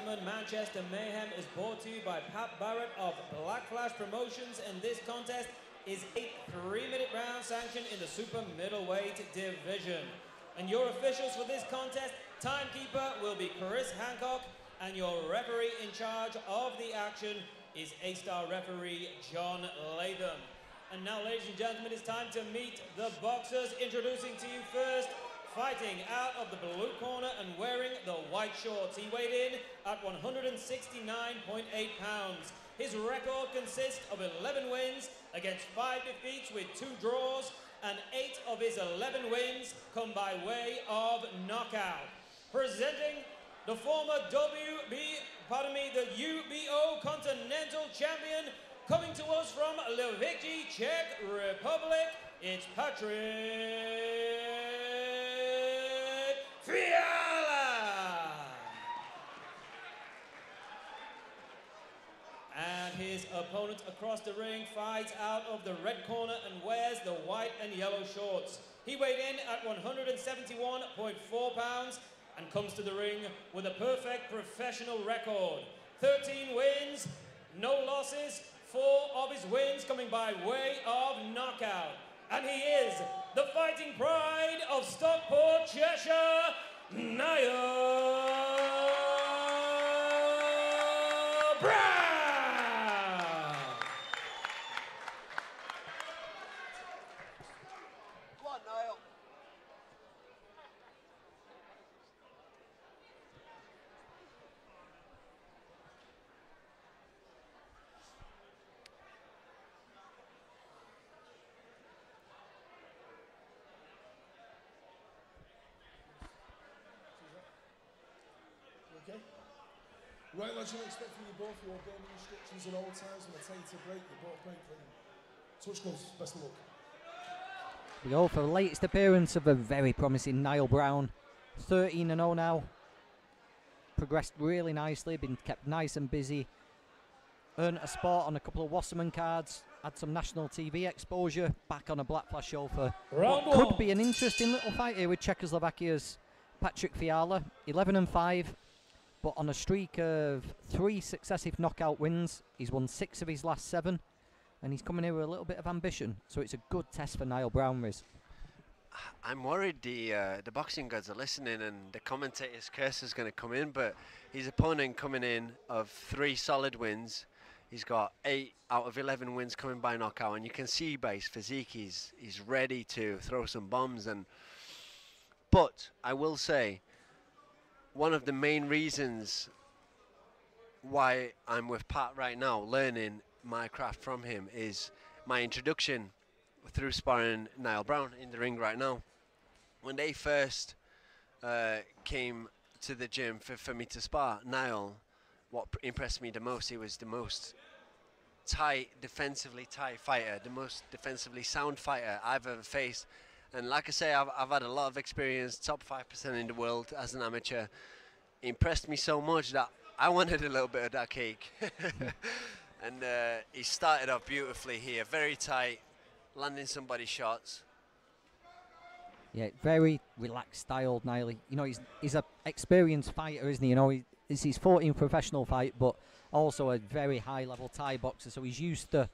gentlemen, Manchester Mayhem is brought to you by Pat Barrett of Black Flash Promotions, and this contest is a 3-minute round sanctioned in the super middleweight division. And your officials for this contest, timekeeper will be Chris Hancock, and your referee in charge of the action is A-star referee John Latham. And now, ladies and gentlemen, it's time to meet the boxers. Introducing to you first, fighting out of the blue corner and wearing the white shorts. He weighed in at 169.8 pounds. His record consists of 11 wins against 5 defeats with 2 draws, and 8 of his 11 wins come by way of knockout. Presenting the former the UBO Continental Champion, coming to us from Lvicky, Czech Republic, it's Patrick Fiala! And his opponent across the ring fights out of the red corner and wears the white and yellow shorts. He weighed in at 171.4 pounds and comes to the ring with a perfect professional record. 13 wins, no losses, 4 of his wins coming by way of knockout. And he is the fighting pride of Stockport, Cheshire, Niall Brown! Come on, Niall. Okay. Right, lads, you expect from you both your game instructions at all times. When I tell you to break, you both break clean. Touch gloves, best of luck. We go for the latest appearance of a very promising Niall Brown. 13-0 now. Progressed really nicely, been kept nice and busy. Earned a spot on a couple of Wasserman cards. Had some national TV exposure. Back on a Black Flash show for Round what could one. be an interesting little fight here with Czechoslovakia's Patrick Fiala. 11-5, but on a streak of 3 successive knockout wins. He's won 6 of his last 7, and he's coming here with a little bit of ambition. So it's a good test for Niall Brown, Riz. I'm worried the boxing gods are listening and the commentator's curse is going to come in, but his opponent coming in of 3 solid wins. He's got 8 out of 11 wins coming by knockout, and you can see by his physique he's ready to throw some bombs. But I will say, one of the main reasons why I'm with Pat right now, learning my craft from him, is my introduction through sparring Niall Brown in the ring right now. When they first came to the gym for me to spar, Niall, what impressed me the most, he was the most defensively tight fighter, the most defensively sound fighter I've ever faced. And like I say, I've had a lot of experience, top 5% in the world as an amateur. He impressed me so much that I wanted a little bit of that cake. And he started off beautifully here, very tight, landing somebody's shots. Yeah, very relaxed styled Niall. You know, he's a experienced fighter, isn't he? You know, it's his 14th professional fight, but also a very high level Thai boxer. So he's used to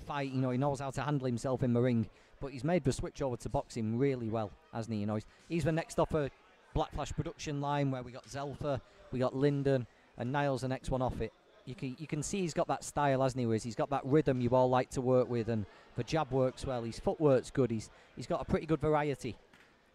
fighting. You know, he knows how to handle himself in the ring. But he's made the switch over to boxing really well, hasn't he? You know, he's the next off a Black Flash production line where we got Zelfa, we got Linden, and Niall's the next one off it. You can see he's got that style, hasn't he? He's got that rhythm you all like to work with, and the jab works well. His footwork's good. He's got a pretty good variety.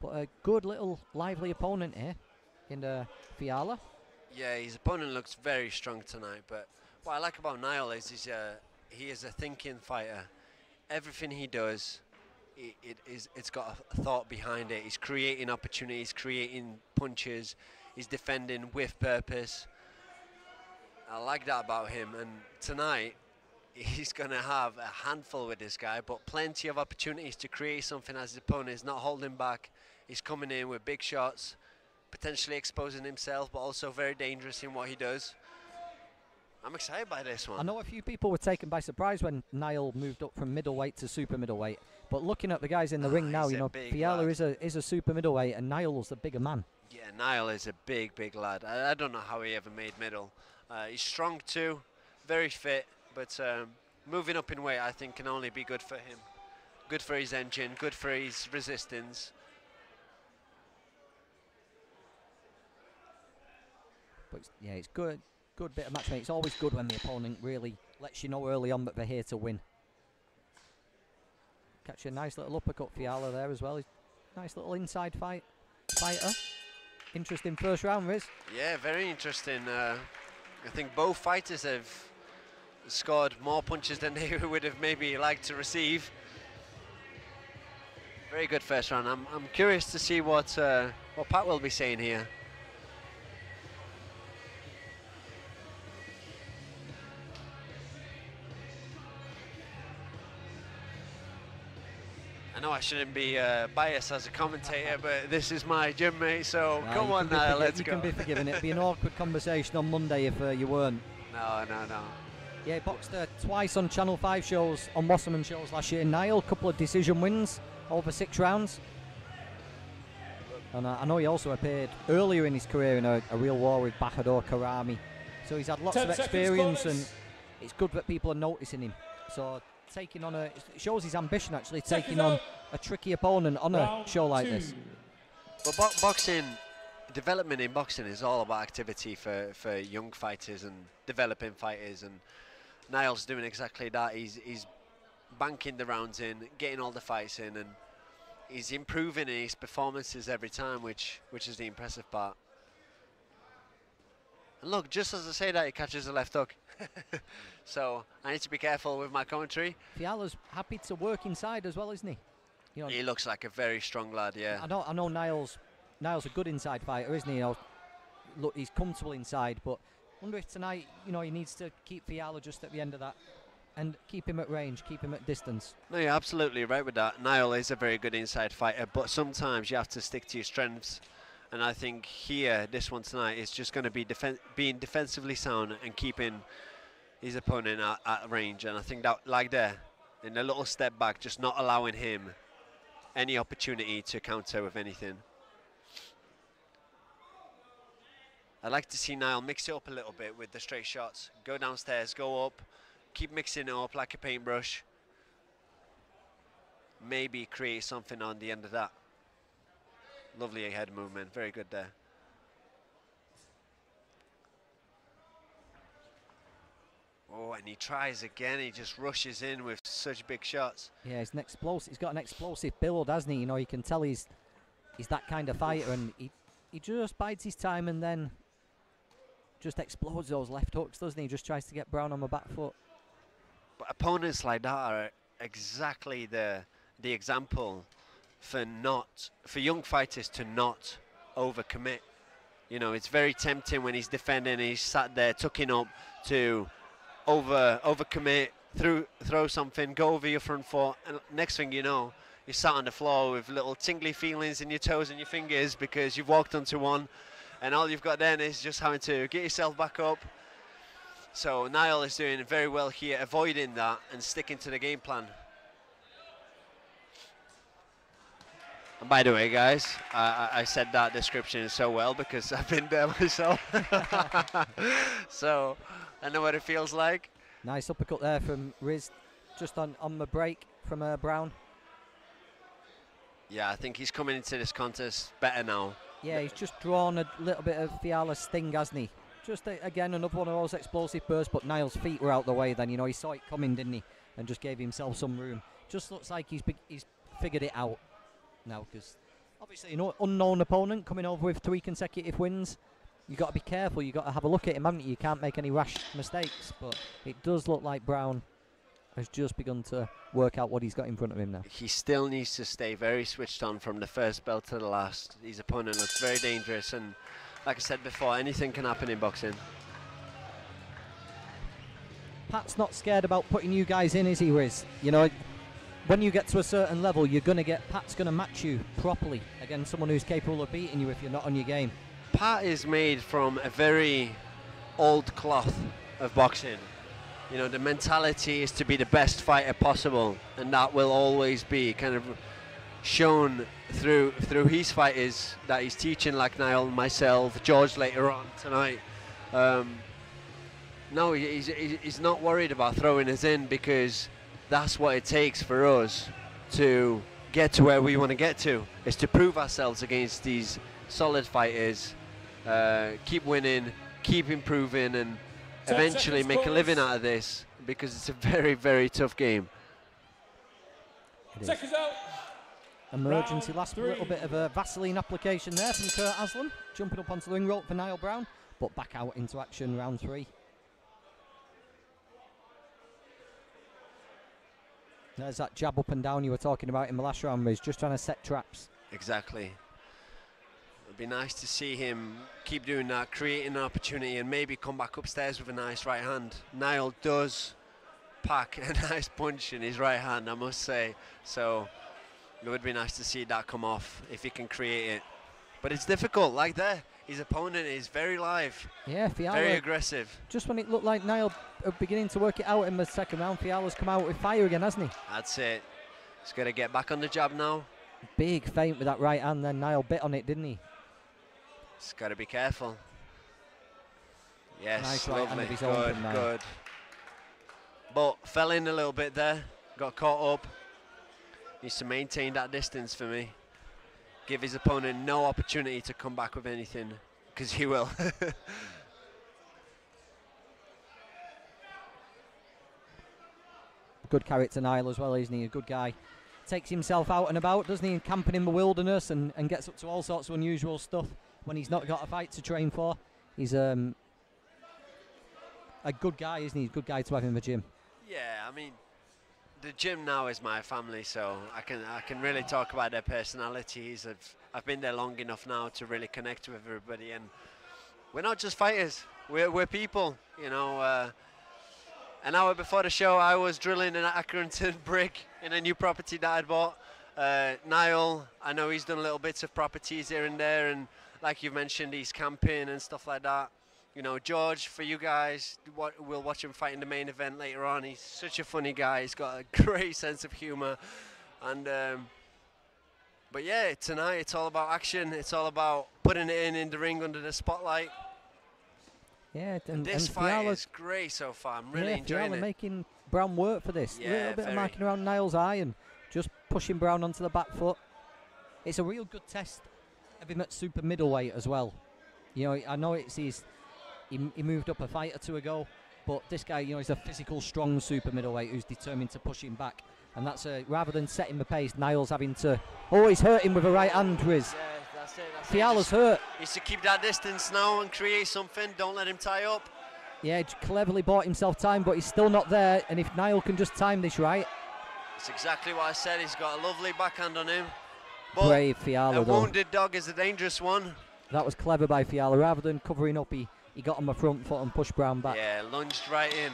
But a good little lively opponent here in Fiala. Yeah, his opponent looks very strong tonight, but what I like about Niall is he is a thinking fighter. Everything he does, it's got a thought behind it. He's creating opportunities, creating punches, he's defending with purpose. I like that about him, and tonight he's going to have a handful with this guy, but plenty of opportunities to create something as his opponent is not holding back. He's coming in with big shots, potentially exposing himself, but also very dangerous in what he does. I'm excited by this one. I know a few people were taken by surprise when Niall moved up from middleweight to super middleweight. But looking at the guys in the ring now, you know, Fiala is a super middleweight and Niall's the bigger man. Yeah, Niall is a big lad. I don't know how he ever made middle. He's strong too, very fit, but moving up in weight I think can only be good for him. Good for his engine, good for his resistance. But yeah, it's good bit of matchmaking. It's always good when the opponent really lets you know early on that they're here to win. Catch a nice little uppercut Fiala there as well. He's nice little inside fighter. Interesting first round, Riz. Yeah, very interesting. I think both fighters have scored more punches than they would have maybe liked to receive. Very good first round. I'm curious to see what Pat will be saying here. I know I shouldn't be biased as a commentator, but this is my gym, mate, so come on now, let's go. You can be forgiven. It'd be an awkward conversation on Monday if you weren't. No. Yeah, he boxed twice on Channel 5 shows, on Wasserman shows last year. Niall, couple of decision wins over 6 rounds. And I know he also appeared earlier in his career in a real war with Bahador Karami. So he's had lots of experience, and it's good that people are noticing him. So taking on it shows his ambition, actually, taking on a tricky opponent on a show like this. But boxing, development in boxing is all about activity for young fighters and developing fighters, and Niall's doing exactly that. He's banking the rounds in, getting all the fights in, and he's improving his performances every time, which is the impressive part. And look, just as I say that, he catches a left hook. So I need to be careful with my commentary. Fiala's happy to work inside as well, isn't he? You know, he looks like a very strong lad, yeah. I know Niall's a good inside fighter, isn't he? You know, look, he's comfortable inside, but I wonder if tonight, you know, he needs to keep Fiala just at the end of that and keep him at range, keep him at distance. No, you're absolutely right with that. Niall is a very good inside fighter, but sometimes you have to stick to your strengths. And I think here, this one tonight, is just going to be being defensively sound and keeping his opponent at range. And I think that, like there, in a little step back, just not allowing him any opportunity to counter with anything. I'd like to see Niall mix it up a little bit with the straight shots. Go downstairs, go up, keep mixing it up like a paintbrush. Maybe create something on the end of that. Lovely head movement, very good there. Oh, and he tries again. He just rushes in with such big shots. Yeah, he's got an explosive build, hasn't he? You know, you can tell he's that kind of fighter, and he just bides his time and then just explodes those left hooks, doesn't he? He just tries to get Brown on the back foot. But opponents like that are exactly the example for young fighters to not overcommit. You know, it's very tempting when he's defending, he's sat there tucking up to overcommit, throw something, go over your front foot, and next thing you know, you're sat on the floor with little tingly feelings in your toes and your fingers because you've walked onto one, and all you've got then is just having to get yourself back up. So Niall is doing very well here, avoiding that and sticking to the game plan. And by the way, guys, I said that description so well because I've been there myself. So I know what it feels like. Nice uppercut there from Riz, just on the break from Brown. Yeah, I think he's coming into this contest better now. Yeah, he's just drawn a little bit of Fiala's sting, hasn't he? Just again, another one of those explosive bursts, but Niall's feet were out the way then. You know, he saw it coming, didn't he? And just gave himself some room. Just looks like he's figured it out now, because obviously, you know, unknown opponent coming over with 3 consecutive wins. You got to be careful. You got to have a look at him, haven't you? You can't make any rash mistakes. But it does look like Brown has just begun to work out what he's got in front of him now. He still needs to stay very switched on from the first bell to the last. His opponent looks very dangerous, and like I said before, anything can happen in boxing. Pat's not scared about putting you guys in, is he, Riz? You know, when you get to a certain level, Pat's going to match you properly against someone who's capable of beating you if you're not on your game. Pat is made from a very old cloth. of boxing. You know, the mentality is to be the best fighter possible, and that will always be kind of shown through his fighters that he's teaching, like Niall, myself, George later on tonight. No, he's not worried about throwing us in, because that's what it takes for us to get to where we want to get to, is to prove ourselves against these solid fighters, keep winning, keep improving, and eventually make a living out of this, because it's a very, very tough game. Seconds out. Emergency Round last 3. little bit of a Vaseline application there from Kurt Aslan, jumping up onto the ring rope for Niall Brown, but back out into action, round 3. There's that jab up and down you were talking about in the last round, Riz, just trying to set traps. Exactly. It'd be nice to see him keep doing that, creating an opportunity, and maybe come back upstairs with a nice right hand. Niall does pack a nice punch in his right hand, I must say. So it would be nice to see that come off if he can create it. But it's difficult, like there. His opponent is very live, Yeah, Fiala, very aggressive. just when it looked like Niall beginning to work it out in the second round, Fiala's come out with fire again, hasn't he? That's it. He's got to get back on the jab now. Big feint with that right hand, then Niall bit on it, didn't he? He's got to be careful. Yes, Nice right hand lovely, of his own good, from Niall. good. But fell in a little bit there, got caught up. Needs to maintain that distance for me. Give his opponent no opportunity to come back with anything, because he will. Good character Niall as well, isn't he? A good guy. Takes himself out and about, doesn't he? Camping in the wilderness and gets up to all sorts of unusual stuff when he's not got a fight to train for. He's a good guy, isn't he? He's a good guy to have in the gym. Yeah, I mean, the gym now is my family, so I can really talk about their personalities. I've been there long enough now to really connect with everybody, and we're not just fighters. We're people, you know. An hour before the show, I was drilling an Accrington brick in a new property that I'd bought. Niall, I know he's done little bits of properties here and there, and like you've mentioned, he's camping and stuff like that. You know, George, for you guys, we'll watch him fight in the main event later on. He's such a funny guy. He's got a great sense of humour. And but yeah, tonight it's all about action. It's all about putting it in the ring under the spotlight. Yeah, and This fight is great so far. I'm really enjoying it. Making Brown work for this. Yeah, A little bit very. of marking around Niall's eye and just pushing Brown onto the back foot. It's a real good test of him at super middleweight as well. You know, I know he moved up a fight or two ago, but this guy, you know, he's a physical, strong super middleweight who's determined to push him back. And that's rather than setting the pace, Niall's having to. Oh, he's hurting with a right hand, Riz. Yeah, that's it. Fiala's hurt. Needs to keep that distance now and create something. Don't let him tie up. Yeah, he cleverly bought himself time, but he's still not there. And if Niall can just time this right. That's exactly what I said. He's got a lovely backhand on him. But Brave Fiala, a though. wounded dog is a dangerous one. That was clever by Fiala. Rather than covering up, he got on the front foot and pushed Brown back. Yeah, lunged right in.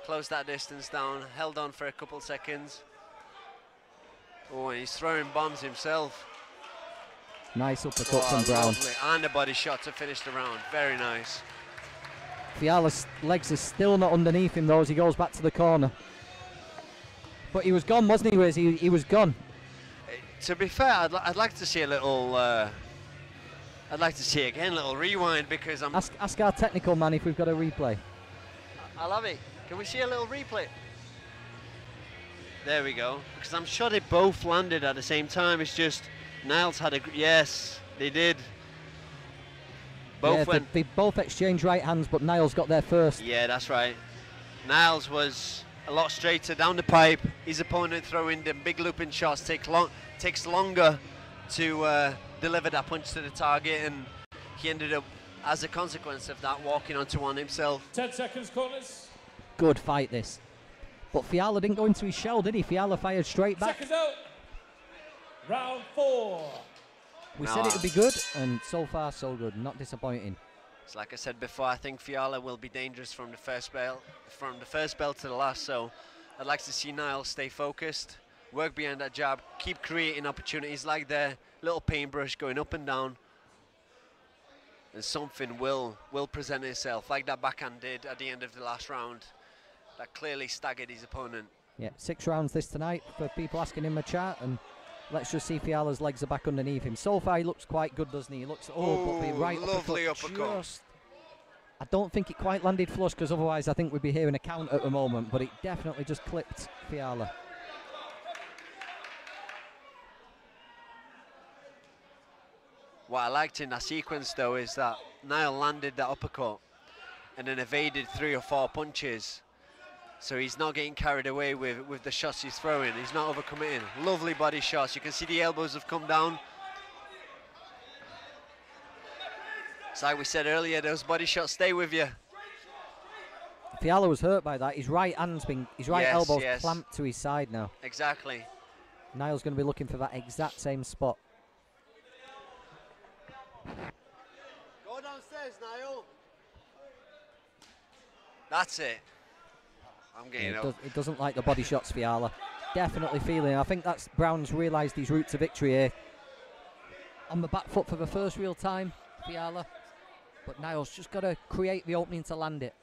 Closed that distance down. Held on for a couple seconds. Oh, and he's throwing bombs himself. Nice uppercut from Brown. Lovely. And a body shot to finish the round. Very nice. Fiala's legs are still not underneath him though as he goes back to the corner. But he was gone, wasn't he, Riz? He was gone. To be fair, I'd like to see a little. I'd like to see again a little rewind, because I'm. Ask our technical man if we've got a replay. I love it. Can we see a little replay? There we go. Because I'm sure they both landed at the same time. It's just Niall's had a. Yes, they did. Both Yeah, went. they both exchanged right hands, but Niall's got there first. Yeah, that's right. Niall's was a lot straighter down the pipe. His opponent throwing the big looping shots takes longer to deliver that punch to the target, and he ended up, as a consequence of that, walking onto one himself. 10 seconds, corners. Good fight this. But Fiala didn't go into his shell, did he? Fiala fired straight back. Seconds out. Round 4. We said it would be good, and so far so good. Not disappointing. It's like I said before, I think Fiala will be dangerous from the first bell to the last, so I'd like to see Niall stay focused, work behind that jab, keep creating opportunities like there, little paintbrush going up and down. and something will present itself, like that backhand did at the end of the last round. That clearly staggered his opponent. Yeah, 6 rounds this tonight for people asking him a chat, and let's just see if Fiala's legs are back underneath him. So far he looks quite good, doesn't he? He looks, but the right lovely uppercut. Just, I don't think it quite landed flush, because otherwise I think we'd be hearing a count at the moment, but it definitely just clipped Fiala. What I liked in that sequence though is that Niall landed that uppercut and then evaded 3 or 4 punches. So he's not getting carried away with the shots he's throwing. He's not overcommitting. Lovely body shots. You can see the elbows have come down. It's like we said earlier, those body shots stay with you. Fiala was hurt by that. His right elbow's clamped to his side now. Exactly. Niall's going to be looking for that exact same spot. Go downstairs, Niall. That's it. I'm getting up. It doesn't like the body shots, Fiala. Definitely feeling. I think that's Brown's realised his route to victory here. On the back foot for the first real time, Fiala. But Niall's just got to create the opening to land it.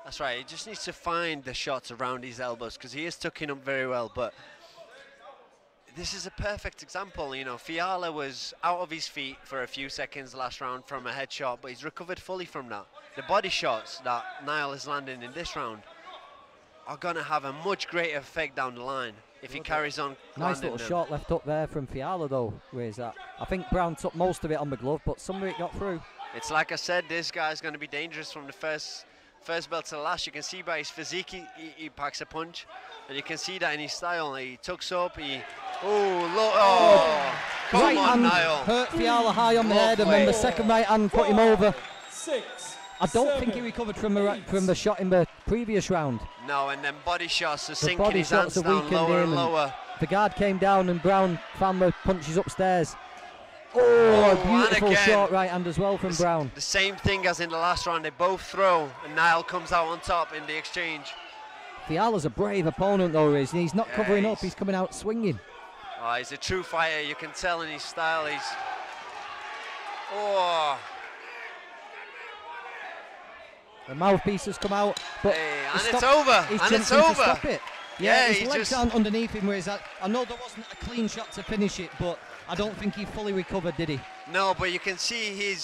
That's right. He just needs to find the shots around his elbows, because he is tucking up very well. But this is a perfect example. You know, Fiala was out of his feet for a few seconds last round from a headshot, but he's recovered fully from that. The body shots that Niall is landing in this round are going to have a much greater effect down the line if he carries on. Nice little shot left up there from Fiala though. Where's that? I think Brown took most of it on the glove, but some of it got through. It's like I said, this guy's going to be dangerous from the first bell to the last. You can see by his physique he packs a punch, and you can see that in his style. He tucks up, come right on, hand Niall. hurt Fiala high on the head, and then the second right hand put him over. 6. I don't think he recovered from the shot in the previous round. No, and then body shots are The sinking body his shots hands are down weakened lower him, and lower. The guard came down and Brown found the punches upstairs. Oh, a beautiful again, short right hand as well from Brown. The same thing as in the last round. They both throw, and Niall comes out on top in the exchange. Fiala's a brave opponent though, is he's not covering up, he's coming out swinging. Oh, he's a true fighter. You can tell in his style. The mouthpiece has come out, but and it's over. He's And it's jumping over. to stop it. Yeah, his he legs just aren't underneath him. Whereas I know there wasn't a clean shot to finish it, but I don't think he fully recovered, did he? No, but you can see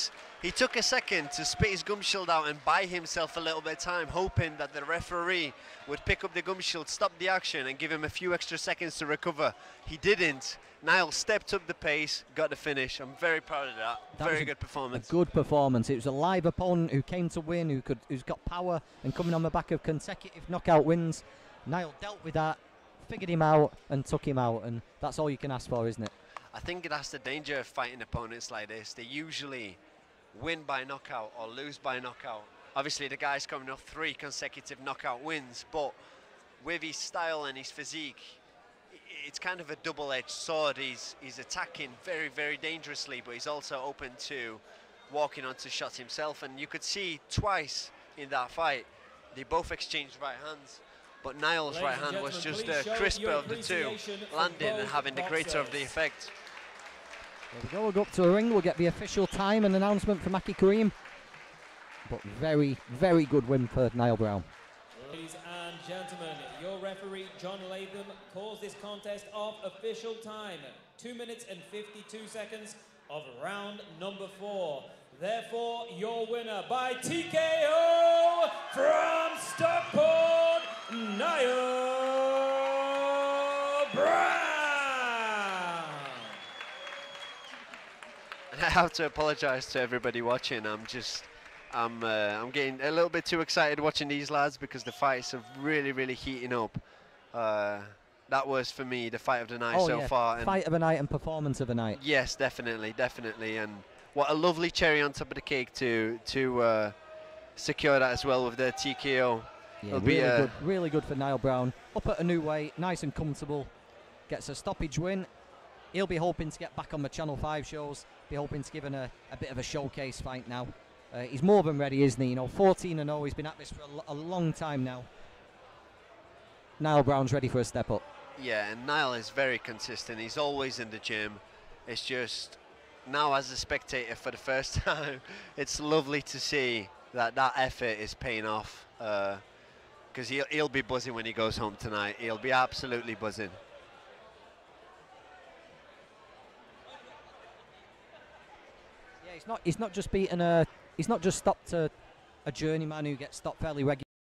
he took a second to spit his gum shield out and buy himself a little bit of time, hoping that the referee would pick up the gum shield, stop the action, and give him a few extra seconds to recover. He didn't. Niall stepped up the pace, got the finish. I'm very proud of that. Very good performance. A good performance. It was a live opponent who came to win, who's got power and coming on the back of consecutive knockout wins. Niall dealt with that, figured him out, and took him out, and that's all you can ask for, isn't it? I think that's the danger of fighting opponents like this. They usually win by knockout or lose by knockout. Obviously, the guy's coming off 3 consecutive knockout wins, but with his style and his physique, it's kind of a double-edged sword. He's attacking very, very dangerously, but he's also open to walking onto shots himself. And you could see twice in that fight, they both exchanged right hands. But Niall's right hand was just the crisper of the two, landing and having the greater of the effect. There we go, we'll go up to a ring, we'll get the official time and announcement from Aki Karim. But very, very good win for Niall Brown. Ladies and gentlemen, your referee John Latham calls this contest off official time. 2 minutes and 52 seconds of round number 4. Therefore, your winner by TKO from Stockport, Niall Brown. I have to apologise to everybody watching. I'm getting a little bit too excited watching these lads because the fights are really, really heating up. That was for me the fight of the night so far. And fight of the night and performance of the night. Yes, definitely, definitely. And what a lovely cherry on top of the cake to secure that as well with the TKO. Yeah, really good for Niall Brown. Up at a new weight, nice and comfortable. Gets a stoppage win. He'll be hoping to get back on the Channel 5 shows. Be hoping to give him a bit of a showcase fight now. He's more than ready, isn't he? You know, 14-0. He's been at this for a long time now. Niall Brown's ready for a step up. Yeah, and Niall is very consistent. He's always in the gym. It's just now as a spectator for the first time, it's lovely to see that effort is paying off, because he'll be buzzing when he goes home tonight. He'll be absolutely buzzing. Yeah, he's not just beaten a. He's not just stopped a journeyman who gets stopped fairly regularly.